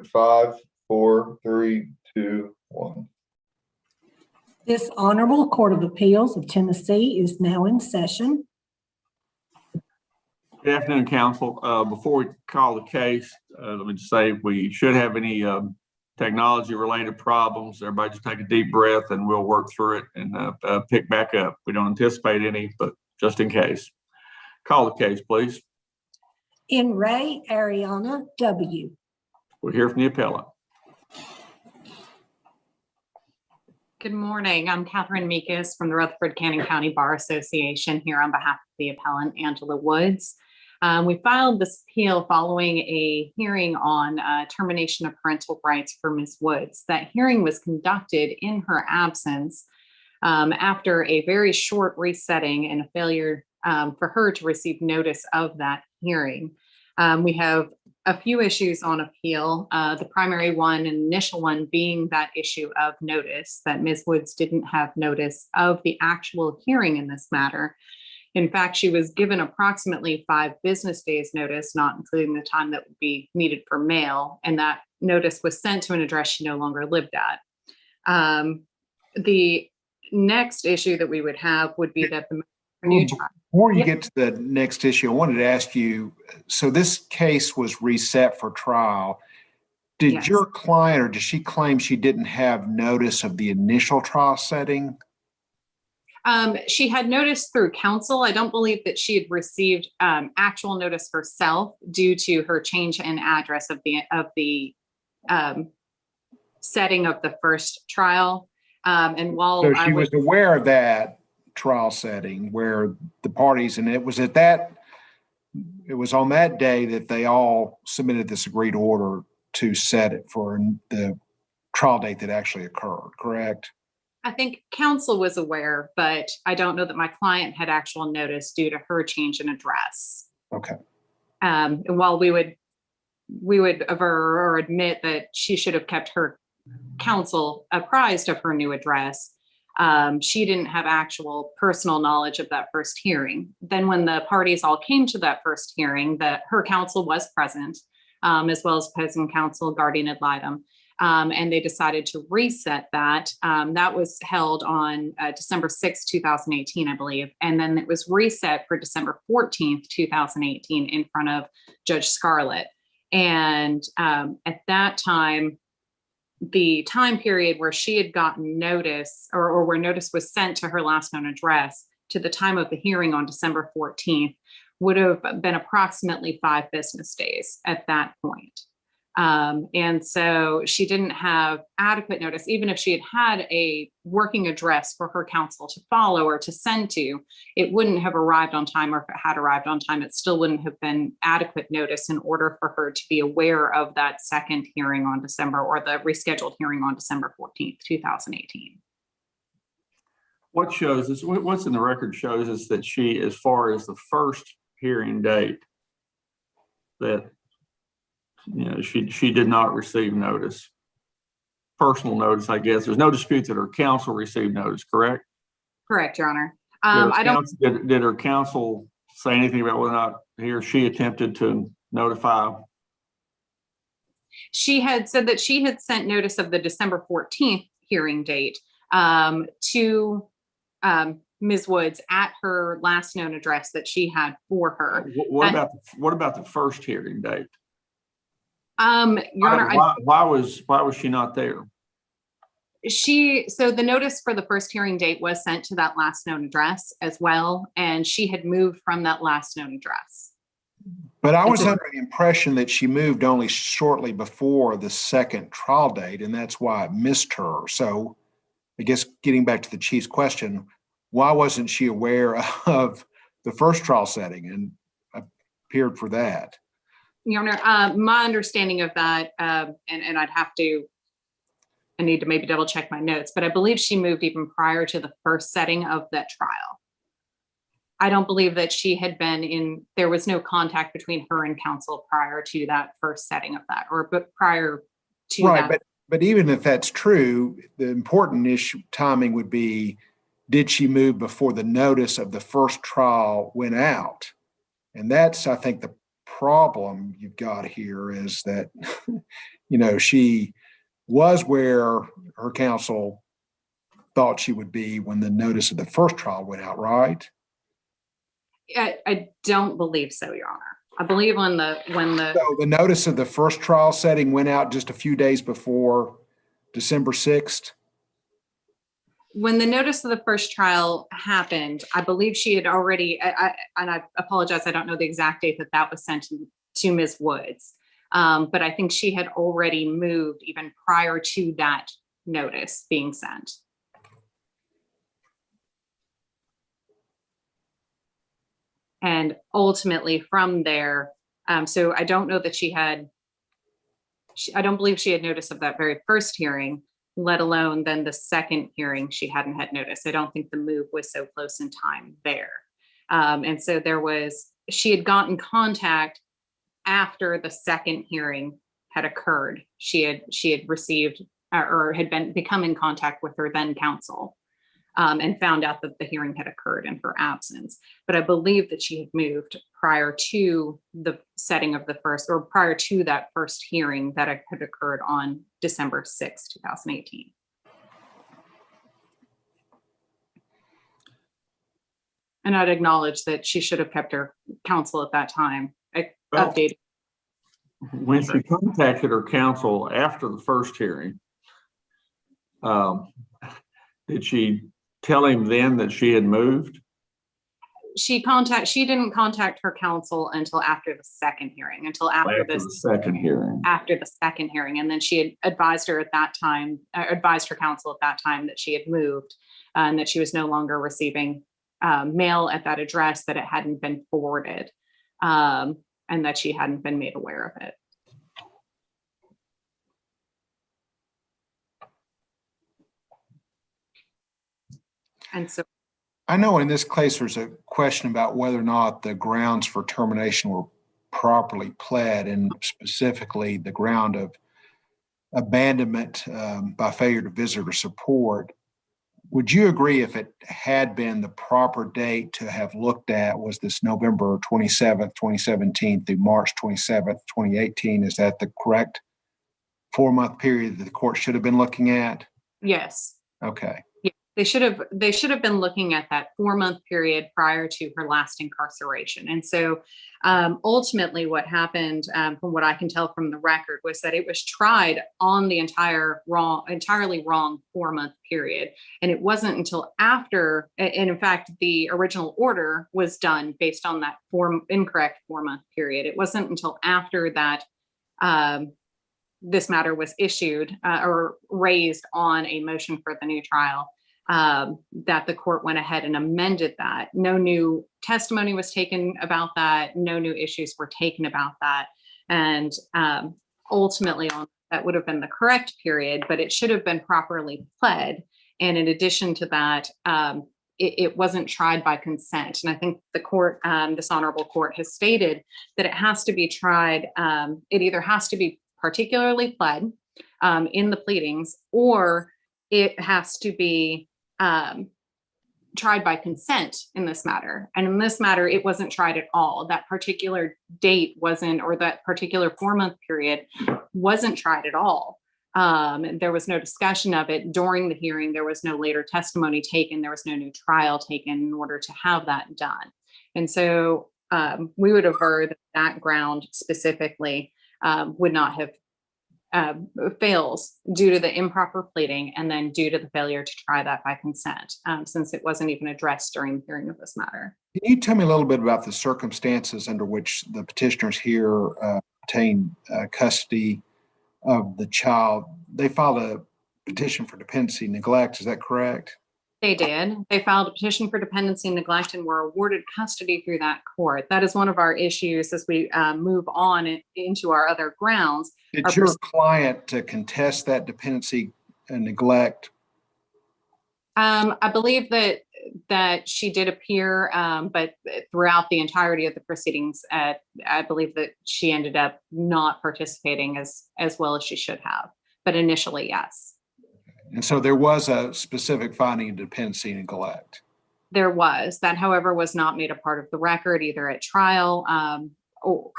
in 5, 4, 3, 2, 1. This Honorable Court of Appeals of Tennessee is now in session. Good afternoon, Council. Before we call the case, let me just say if we should have any technology-related problems, everybody just take a deep breath and we'll work through it and pick back up. We don't anticipate any, but just in case. Call the case, please. In Re Ariona W. We'll hear from the appellant. Good morning. I'm Catherine Meekus from the Rutherford Cannon County Bar Association here on behalf of the appellant, Angela Woods. We filed this appeal following a hearing on termination of parental rights for Ms. Woods. That hearing was conducted in her absence after a very short resetting and a failure for her to receive notice of that hearing. We have a few issues on appeal, the primary one and initial one being that issue of notice, that Ms. Woods didn't have notice of the actual hearing in this matter. In fact, she was given approximately 5 business days notice, not including the time that would be needed for mail, and that notice was sent to an address she no longer lived at. The next issue that we would have would be that the new trial. Before you get to the next issue, I wanted to ask you, so this case was reset for trial. Did Yes. your client, or does she claim she didn't have notice of the initial trial setting? She had notice through counsel. I don't believe that she had received actual notice herself due to her change in address of the setting of the first trial. And while So she was aware of that trial setting where the parties, and it was on that day that they all submitted this agreed order to set it for the trial date that actually occurred, correct? I think counsel was aware, but I don't know that my client had actual notice due to her change in address. Okay. And while we would aver or admit that she should have kept her counsel apprised of her new address, she didn't have actual personal knowledge of that first hearing. Then when the parties all came to that first hearing, that her counsel was present, as well as opposing counsel, guardian ad litem. And they decided to reset that. That was held on December 6, 2018, I believe. And then it was reset for December 14th, 2018 in front of Judge Scarlett. And at that time, the time period where she had gotten notice or where notice was sent to her last known address to the time of the hearing on December 14th would have been approximately 5 business days at that point. And so she didn't have adequate notice, even if she had had a working address for her counsel to follow or to send to, it wouldn't have arrived on time, or if it had arrived on time, it still wouldn't have been adequate notice in order for her to be aware of that second hearing on December, or the rescheduled hearing on December 14th, 2018. What shows us, what's in the record shows us that she, as far as the first hearing date, that she did not receive notice, personal notice, I guess. There's no dispute that her counsel received notice, correct? Correct, Your Honor. Did her counsel say anything about whether or not he or she attempted to notify? She had said that she had sent notice of the December 14th hearing date to Ms. Woods at her last known address that she had for her. What about the first hearing date? Your Honor, why was she not there? So the notice for the first hearing date was sent to that last known address as well, and she had moved from that last known address. But I was under the impression that she moved only shortly before the second trial date, and that's why I missed her. So I guess getting back to the Chief's question, why wasn't she aware of the first trial setting and appeared for that? Your Honor, my understanding of that, and I need to maybe double check my notes, but I believe she moved even prior to the first setting of that trial. I don't believe that she had been there was no contact between her and counsel prior to that first setting of that, but prior to right, that. But even if that's true, the important timing would be, did she move before the notice of the first trial went out? And that's, I think, the problem you've got here is that she was where her counsel thought she would be when the notice of the first trial went out, right? I don't believe so, Your Honor. I believe So the notice of the first trial setting went out just a few days before December 6th. When the notice of the first trial happened, I believe she had already, and I apologize, I don't know the exact date that was sent to Ms. Woods. But I think she had already moved even prior to that notice being sent. And ultimately from there, so I don't know that I don't believe she had notice of that very first hearing, let alone then the second hearing she hadn't had notice. I don't think the move was so close in time there. And so she had gotten contact after the second hearing had occurred. She had received or had become in contact with her then counsel and found out that the hearing had occurred in her absence. But I believe that she had moved prior to the setting of the first, or prior to that first hearing that had occurred on December 6, 2018. And I'd acknowledge that she should have kept her counsel at that time updated. When she contacted her counsel after the first hearing, did she tell him then that she had moved? She didn't contact her counsel until after the second hearing, after the second hearing. And then she had advised her counsel at that time that she had moved and that she was no longer receiving mail at that address, that it hadn't been forwarded, and that she hadn't been made aware of it. And so I know in this case, there's a question about whether or not the grounds for termination were properly pled, and specifically the ground of abandonment by failure to visit or support. Would you agree, if it had been the proper date to have looked at was this November 27th, 2017 through March 27th, 2018? Is that the correct 4-month period that the court should have been looking at? yes. Okay. They should have been looking at that 4-month period prior to her last incarceration. And so ultimately what happened, from what I can tell from the record, was that it was tried on the entirely wrong 4-month period. And it wasn't until after, and in fact, the original order was done based on that incorrect 4-month period. It wasn't until after that this matter was issued or raised on a motion for the new trial that the court went ahead and amended that. No new testimony was taken about that. No new issues were taken about that. And ultimately, that would have been the correct period, but it should have been properly pled. And in addition to that, it wasn't tried by consent. And I think the court, this honorable court, has stated that it has to be tried. It either has to be particularly pled in the pleadings, or it has to be tried by consent in this matter. And in this matter, it wasn't tried at all. That particular date wasn't, or that particular 4-month period wasn't tried at all. There was no discussion of it during the hearing. There was no later testimony taken. There was no new trial taken in order to have that done. And so we would aver that that ground specifically would not have fails due to the improper pleading, and then due to the failure to try that by consent, since it wasn't even addressed during the hearing of this matter. Can you tell me a little bit about the circumstances under which the petitioners here obtained custody of the child? They filed a petition for dependency neglect, is that correct? They did. They filed a petition for dependency and neglect and were awarded custody through that court. That is one of our issues as we move on into our other grounds. Did your client contest that dependency and neglect? I believe that she did appear, but throughout the entirety of the proceedings, I believe that she ended up not participating as well as she should have. But initially, yes. And so there was a specific finding of dependency and neglect. There was. That, however, was not made a part of the record either at trial or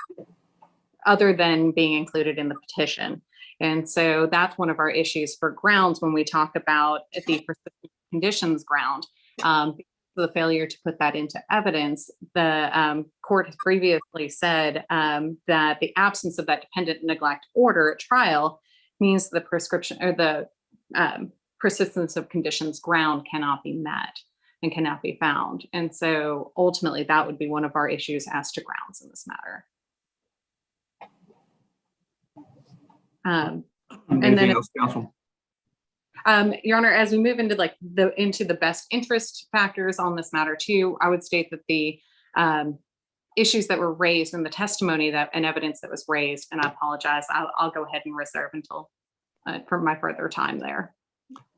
other than being included in the petition. And so that's one of our issues for grounds when we talk about the persistent conditions ground. The failure to put that into evidence, the court has previously said that the absence of that dependent neglect order at trial means the prescription or the persistence of conditions ground cannot be met and cannot be found. And so ultimately that would be one of our issues as to grounds in this matter. Anything else, counsel? Your Honor, as we move into the best interest factors on this matter too, I would state that the issues that were raised in the testimony and evidence that was raised, and I apologize, I'll go ahead and reserve until for my further time there.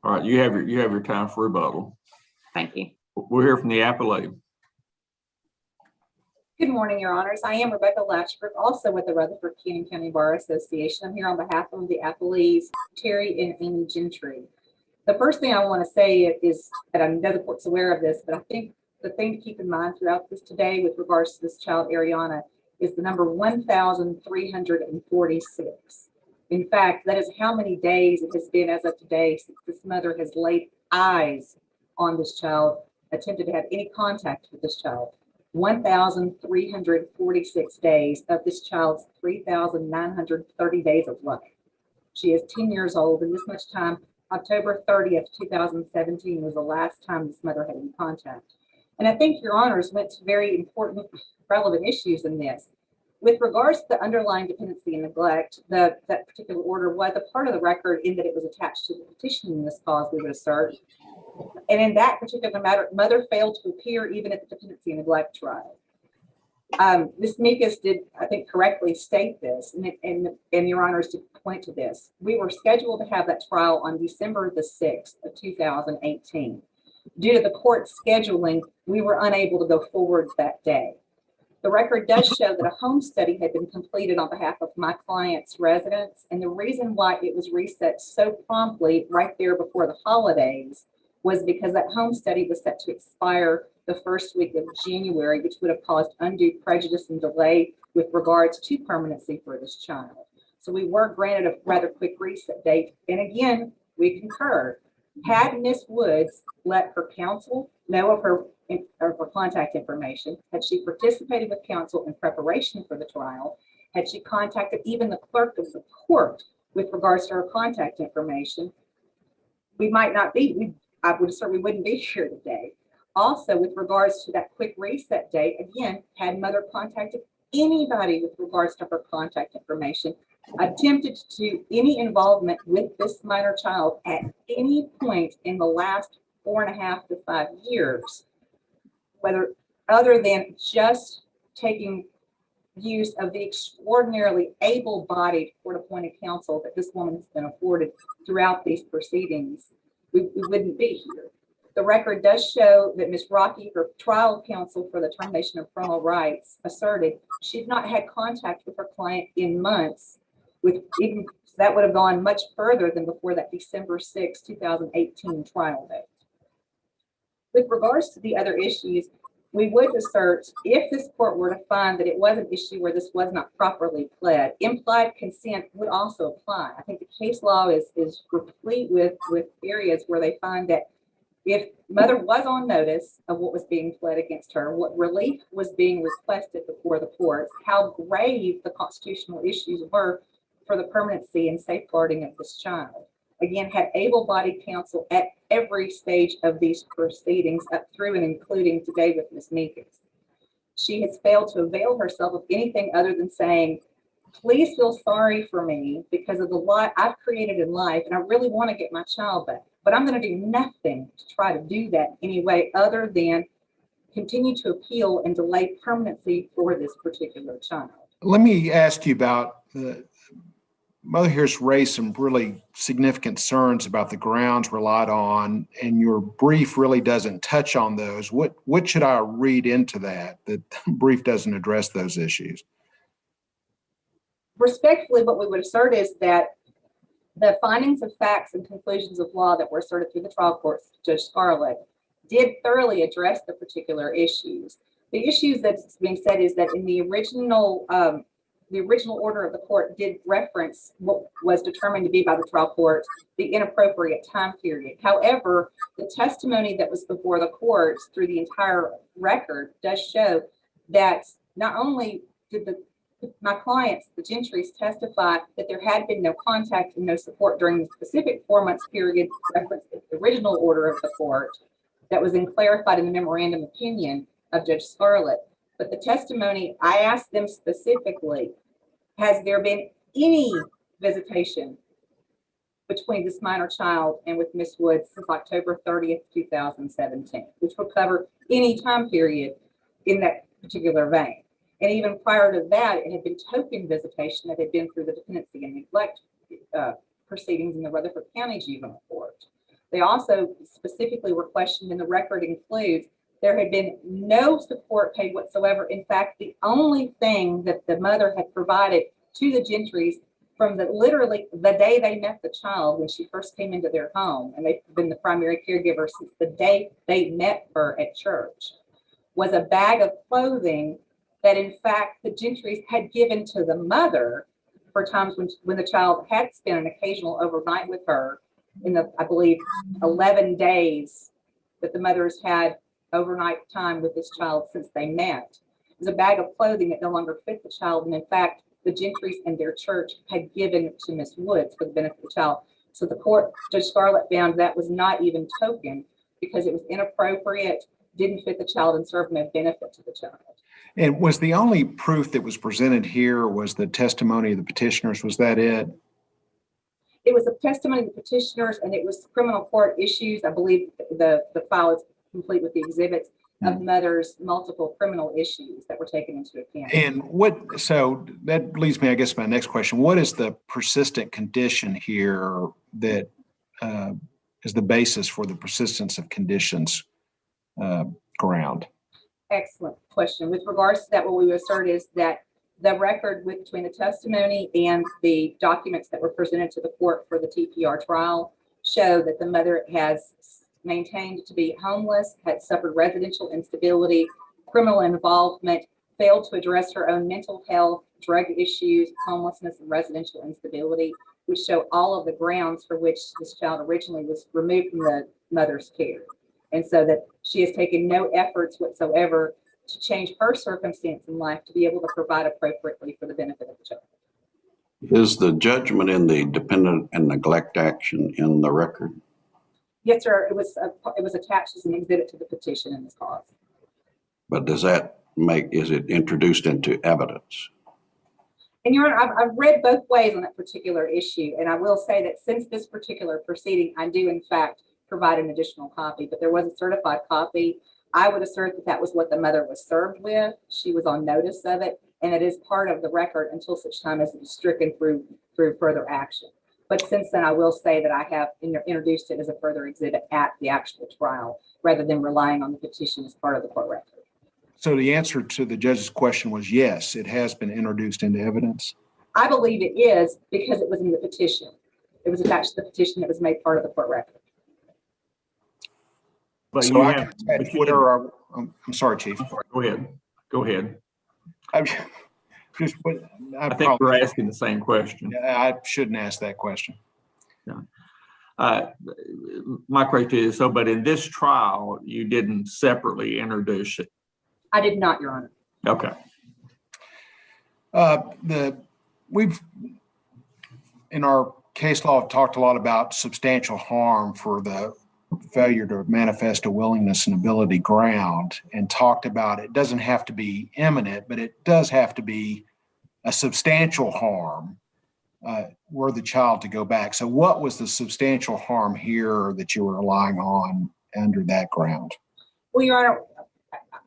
All right, you have your time for rebuttal. Thank you. We'll hear from the appellate. Good morning, Your Honors. I am Rebecca Latchford, also with the Rutherford County Bar Association. I'm here on behalf of the appellees, Terry and Amy Gentry. The first thing I want to say is that I know the court's aware of this, but I think the thing to keep in mind throughout this today with regards to this child, Ariona, is the number 1,346. In fact, that is how many days it has been as of today since this mother has laid eyes on this child, attempted to have any contact with this child. 1,346 days of this child's 3,930 days of life. She is 10 years old, and this much time, October 30th, 2017 was the last time this mother had any contact. And I think Your Honors went to very important, relevant issues in this. With regards to the underlying dependency and neglect, that particular order was a part of the record in that it was attached to the petition in this cause, we would assert. And in that particular matter, mother failed to appear even at the dependency and neglect trial. Ms. Meekus did, I think, correctly state this, and Your Honors to point to this. We were scheduled to have that trial on December the 6th of 2018. Due to the court scheduling, we were unable to go forward that day. The record does show that a home study had been completed on behalf of my client's residents, and the reason why it was reset so promptly right there before the holidays was because that home study was set to expire the first week of January, which would have caused undue prejudice and delay with regards to permanency for this child. So we were granted a rather quick reset date. And again, we concur. Had Ms. Woods let her counsel know of her contact information, had she participated with counsel in preparation for the trial, had she contacted even the clerk of the court with regards to her contact information, we might not be, I would assert we wouldn't be here today. Also, with regards to that quick reset date, again, had mother contacted anybody with regards to her contact information, attempted to do any involvement with this minor child at any point in the last 4.5 to 5 years, whether other than just taking use of the extraordinarily able-bodied court-appointed counsel that this woman has been afforded throughout these proceedings, we wouldn't be here. The record does show that Ms. Rocky, her trial counsel for the termination of parental rights, asserted she had not had contact with her client in months, even that would have gone much further than before that December 6, 2018 trial date. With regards to the other issues, we would assert if this court were to find that it was an issue where this was not properly pled, implied consent would also apply. I think the case law is replete with areas where they find that if mother was on notice of what was being pled against her, what relief was being requested before the courts, how grave the constitutional issues were for the permanency and safeguarding of this child. Again, had able-bodied counsel at every stage of these proceedings up through and including today with Ms. Meekus. She has failed to avail herself of anything other than saying, please feel sorry for me because of the lot I've created in life and I really want to get my child back. But I'm going to do nothing to try to do that anyway other than continue to appeal and delay permanency for this particular child. Let me ask you about Mother here's raised some really significant concerns about the grounds relied on, and your brief really doesn't touch on those. What should I read into that the brief doesn't address those issues? Respectfully, what we would assert is that the findings of facts and conclusions of law that were asserted through the trial courts, Judge Scarlett, did thoroughly address the particular issues. The issues that's being said is that in the original the original order of the court did reference what was determined to be by the trial court the inappropriate time period. However, the testimony that was before the court through the entire record does show that not only did my clients, the Gentrys, testify that there had been no contact and no support during the specific 4 months period referenced in the original order of the court that was then clarified in the memorandum opinion of Judge Scarlett. But the testimony, I asked them specifically, has there been any visitation between this minor child and with Miss Woods since October 30th, 2017, which will cover any time period in that particular vein. And even prior to that, it had been token visitation that had been through the dependency and neglect proceedings in the Rutherford County Juvenile Court. They also specifically were questioned, and the record includes there had been no support paid whatsoever. In fact, the only thing that the mother had provided to the Gentrys from literally the day they met the child when she first came into their home, and they've been the primary caregiver since the day they met her at church, was a bag of clothing that in fact the Gentrys had given to the mother for times when the child had spent an occasional overnight with her in the, I believe, 11 days that the mother's had overnight time with this child since they met. It was a bag of clothing that no longer fit the child, and in fact, the Gentrys and their church had given to Miss Woods for the benefit of the child. So the court, Judge Scarlett, found that was not even token because it was inappropriate, didn't fit the child, and served no benefit to the child. And was the only proof that was presented here was the testimony of the petitioners? Was that it? It was the testimony of the petitioners, and it was criminal court issues. I believe the file is complete with the exhibits of mother's multiple criminal issues that were taken into account. And so that leads me, I guess, to my next question. What is the persistent condition here that is the basis for the persistence of conditions ground? Excellent question. With regards to that, what we would assert is that the record between the testimony and the documents that were presented to the court for the TPR trial show that the mother has maintained to be homeless, had suffered residential instability, criminal involvement, failed to address her own mental health, drug issues, homelessness, and residential instability, which show all of the grounds for which this child originally was removed from the mother's care. And so that she has taken no efforts whatsoever to change her circumstance in life to be able to provide appropriately for the benefit of the child. Is the judgment in the dependent and neglect action in the record? Yes, sir. It was attached as an exhibit to the petition in this cause. But is it introduced into evidence? And Your Honor, I've read both ways on that particular issue. And I will say that since this particular proceeding, I do in fact provide an additional copy, but there was a certified copy. I would assert that that was what the mother was served with. She was on notice of it, and it is part of the record until such time as it is stricken through further action. But since then, I will say that I have introduced it as a further exhibit at the actual trial, rather than relying on the petition as part of the court record. So the answer to the judge's question was yes, it has been introduced into evidence. I believe it is because it was in the petition. It was attached to the petition that was made part of the court record. But So you I have, can add further, I'm sorry, Chief. Go ahead. I think we're asking the same question. I shouldn't ask that question. My question is, but in this trial, you didn't separately introduce it. I did not, Your Honor. Okay. We've, in our case law, talked a lot about substantial harm for the failure to manifest a willingness and ability ground, and talked about it doesn't have to be imminent, but it does have to be a substantial harm were the child to go back. So what was the substantial harm here that you were relying on under that ground? Well, Your Honor,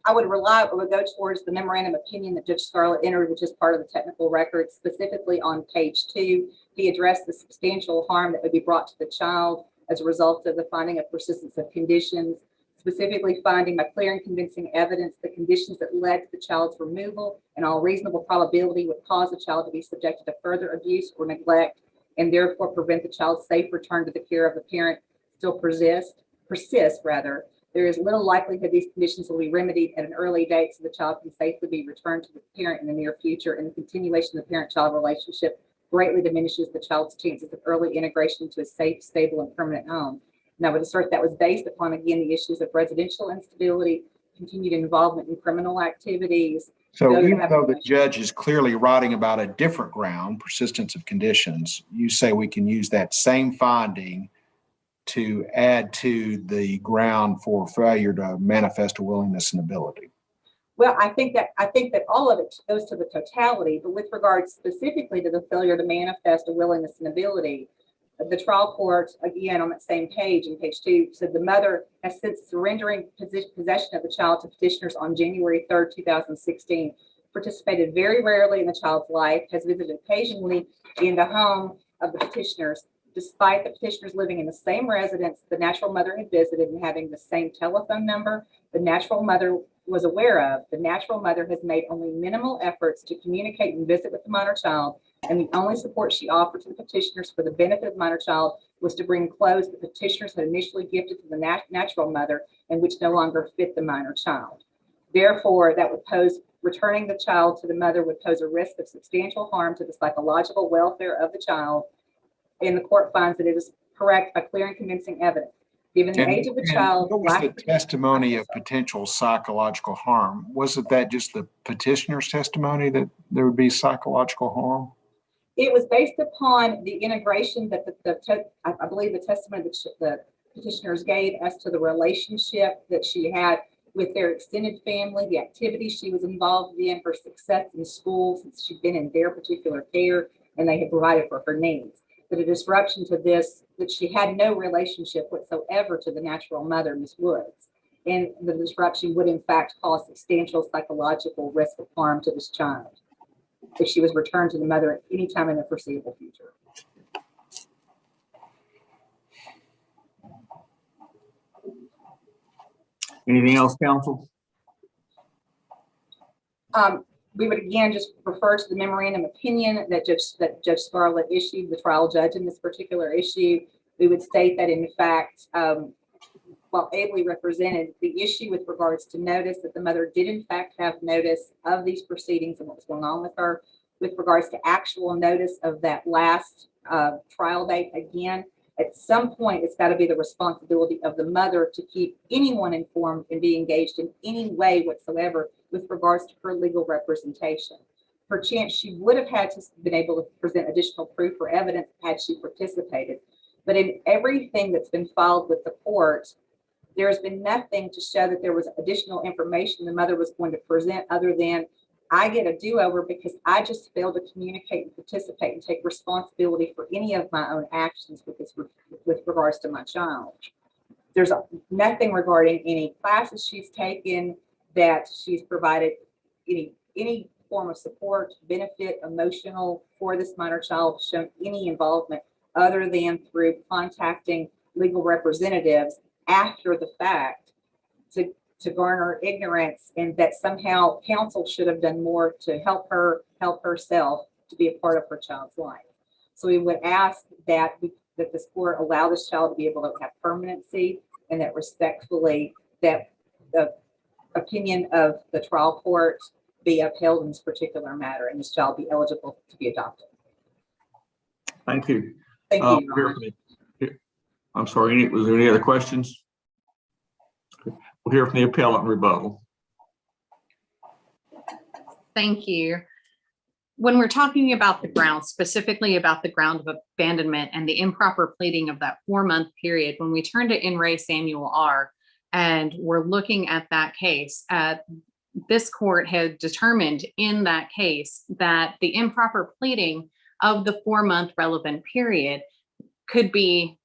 I would go towards the memorandum opinion that Judge Scarlett entered, which is part of the technical record. Specifically on page 2, he addressed the substantial harm that would be brought to the child as a result of the finding of persistence of conditions, specifically finding by clear and convincing evidence the conditions that led to the child's removal and all reasonable probability would cause the child to be subjected to further abuse or neglect, and therefore prevent the child's safe return to the care of the parent still persist. There is little likelihood these conditions will be remedied at an early date so the child can safely be returned to the parent in the near future, and the continuation of the parent-child relationship greatly diminishes the child's chances of early integration into a safe, stable, and permanent home. And I would assert that was based upon, again, the issues of residential instability, continued involvement in criminal activities. So even though the judge is clearly writing about a different ground, persistence of conditions, you say we can use that same finding to add to the ground for failure to manifest a willingness and ability. Well, I think that all of it goes to the totality, but with regards specifically to the failure to manifest a willingness and ability, the trial court, again, on that same page, in page 2, said the mother has since surrendering possession of the child to petitioners on January 3rd, 2016, participated very rarely in the child's life, has visited occasionally in the home of the petitioners, despite the petitioners living in the same residence the natural mother had visited and having the same telephone number the natural mother was aware of. The natural mother has made only minimal efforts to communicate and visit with the minor child, and the only support she offered to the petitioners for the benefit of the minor child was to bring clothes the petitioners had initially gifted to the natural mother and which no longer fit the minor child. Therefore, that would pose, returning the child to the mother would pose a risk of substantial harm to the psychological welfare of the child, and the court finds that it is correct by clear and convincing evidence. Given the age of the child. What was the testimony of potential psychological harm? Wasn't that just the petitioner's testimony that there would be psychological harm? It was based upon the integration that I believe the testimony that the petitioners gave as to the relationship that she had with their extended family, the activities she was involved in, her success in school since she'd been in their particular care and they had provided for her needs. That a disruption to this, that she had no relationship whatsoever to the natural mother, Miss Woods, and the disruption would in fact cause substantial psychological risk of harm to this child if she was returned to the mother at any time in the foreseeable future. Anything else, counsel? We would again just refer to the memorandum opinion that Judge Scarlett issued, the trial judge in this particular issue. We would state that in fact, while ably represented, the issue with regards to notice, that the mother did in fact have notice of these proceedings and what was going on with her. With regards to actual notice of that last trial date, again, at some point, it's got to be the responsibility of the mother to keep anyone informed and be engaged in any way whatsoever with regards to her legal representation. Perchance she would have had to been able to present additional proof or evidence had she participated. But in everything that's been filed with the court, there has been nothing to show that there was additional information the mother was going to present other than, I get a do-over because I just failed to communicate and participate and take responsibility for any of my own actions with regards to my child. There's nothing regarding any classes she's taken, that she's provided any form of support, benefit, emotional for this minor child, shown any involvement other than through contacting legal representatives after the fact to garner ignorance, and that somehow counsel should have done more to help herself to be a part of her child's life. So we would ask that this court allow this child to be able to have permanency, and that respectfully that the opinion of the trial court be upheld in this particular matter and this child be eligible to be adopted. Thank you. Thank you, Your Honor. I'm sorry, was there any other questions? We'll hear from the appellant in rebuttal. Thank you. When we're talking about the ground, specifically about the ground of abandonment and the improper pleading of that 4-month period, when we turn to In Re Samuel R, and we're looking at that case, this court had determined in that case that the improper pleading of the 4-month relevant period could be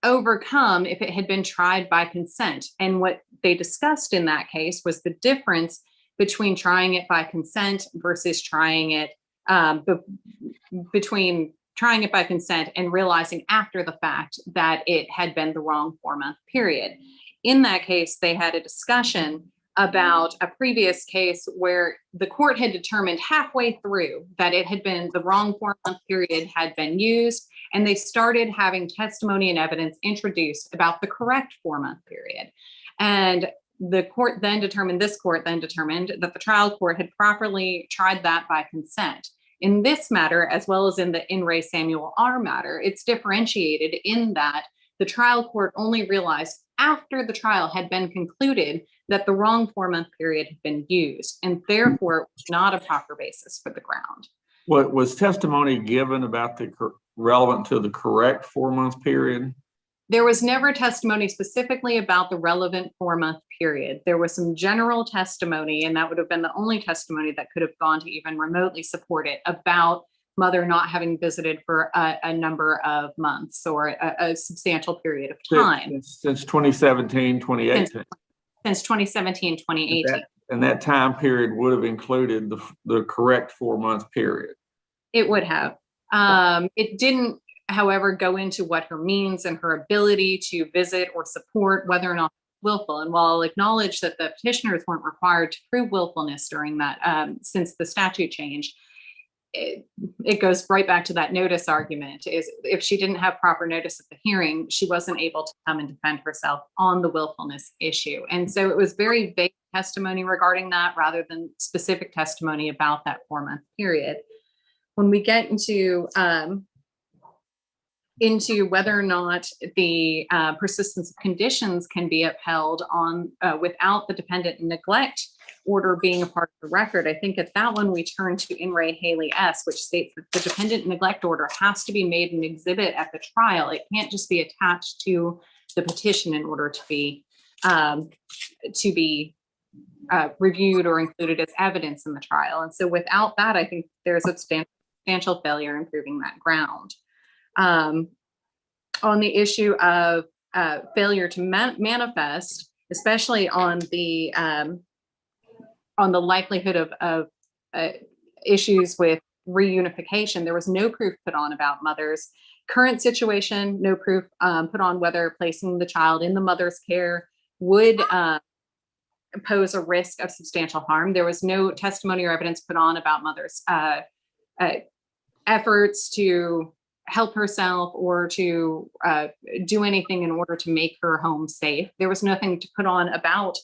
overcome if it had been tried by consent. And what they discussed in that case was the difference between trying it by consent versus trying it between trying it by consent and realizing after the fact that it had been the wrong 4-month period. In that case, they had a discussion about a previous case where the court had determined halfway through that it had been the wrong 4-month period had been used, and they started having testimony and evidence introduced about the correct 4-month period. And this court then determined that the trial court had properly tried that by consent. In this matter, as well as in the In Re Samuel R matter, it's differentiated in that the trial court only realized after the trial had been concluded that the wrong 4-month period had been used, and therefore it was not a proper basis for the ground. What was testimony given about the relevant to the correct 4-month period? There was never testimony specifically about the relevant 4-month period. There was some general testimony, and that would have been the only testimony that could have gone to even remotely support it, about mother not having visited for a number of months or a substantial period of time. Since 2017, 2018. Since 2017, 2018. And that time period would have included the correct 4-month period. It would have. It didn't, however, go into what her means and her ability to visit or support whether or not willful. And while I'll acknowledge that the petitioners weren't required to prove willfulness during that, since the statute changed, it goes right back to that notice argument. Is if she didn't have proper notice of the hearing, she wasn't able to come and defend herself on the willfulness issue. And so it was very vague testimony regarding that rather than specific testimony about that 4-month period. When we get into whether or not the persistence of conditions can be upheld on without the dependent neglect order being a part of the record, I think at that one we turn to In Re Haley S, which states that the dependent neglect order has to be made an exhibit at the trial. It can't just be attached to the petition in order to be reviewed or included as evidence in the trial. And so without that, I think there's a substantial failure in proving that ground. On the issue of failure to manifest, especially on the likelihood of issues with reunification, there was no proof put on about mother's current situation, no proof put on whether placing the child in the mother's care would pose a risk of substantial harm. There was no testimony or evidence put on about mother's efforts to help herself or to do anything in order to make her home safe. There was nothing to put on about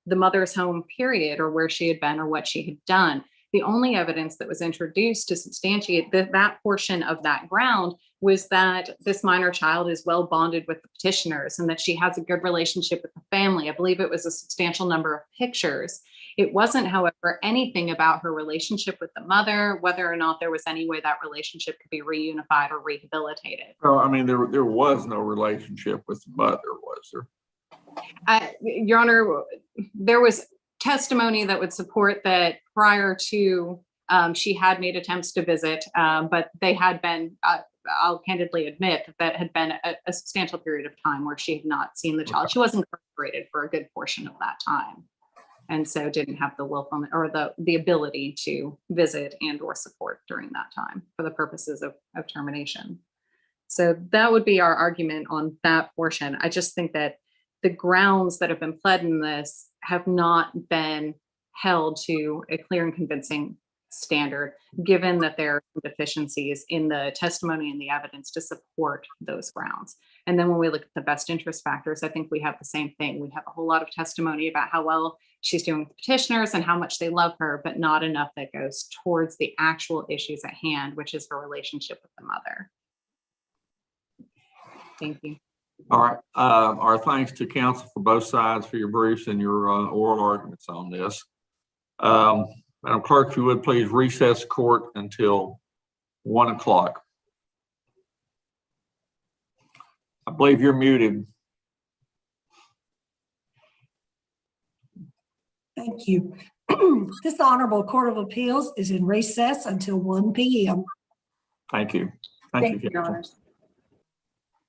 the mother's home period or where she had been or what she had done. The only evidence that was introduced to substantiate that portion of that ground was that this minor child is well bonded with the petitioners and that she has a good relationship with the family. I believe it was a substantial number of pictures. It wasn't, however, anything about her relationship with the mother, whether or not there was any way that relationship could be reunified or rehabilitated. Well, I mean, there was no relationship with the mother, was there? Your Honor, there was testimony that would support that prior to she had made attempts to visit, but they had been, I'll candidly admit, that had been a substantial period of time where she had not seen the child. She was incarcerated for a good portion of that time, and so didn't have the willfulness or the ability to visit and or support during that time for the purposes of termination. So that would be our argument on that portion. I just think that the grounds that have been pled in this have not been held to a clear and convincing standard, given that there are deficiencies in the testimony and the evidence to support those grounds. And then when we look at the best interest factors, I think we have the same thing. We have a whole lot of testimony about how well she's doing with petitioners and how much they love her, but not enough that goes towards the actual issues at hand, which is her relationship with the mother. Thank you. All right. Our thanks to counsel for both sides for your briefs and your oral arguments on this. Madam Clerk, if you would please recess court until 1 o'clock. I believe you're muted. Thank you. This Honorable Court of Appeals is in recess until 1 p.m. Thank you. Thank you, counsel. Your Honors.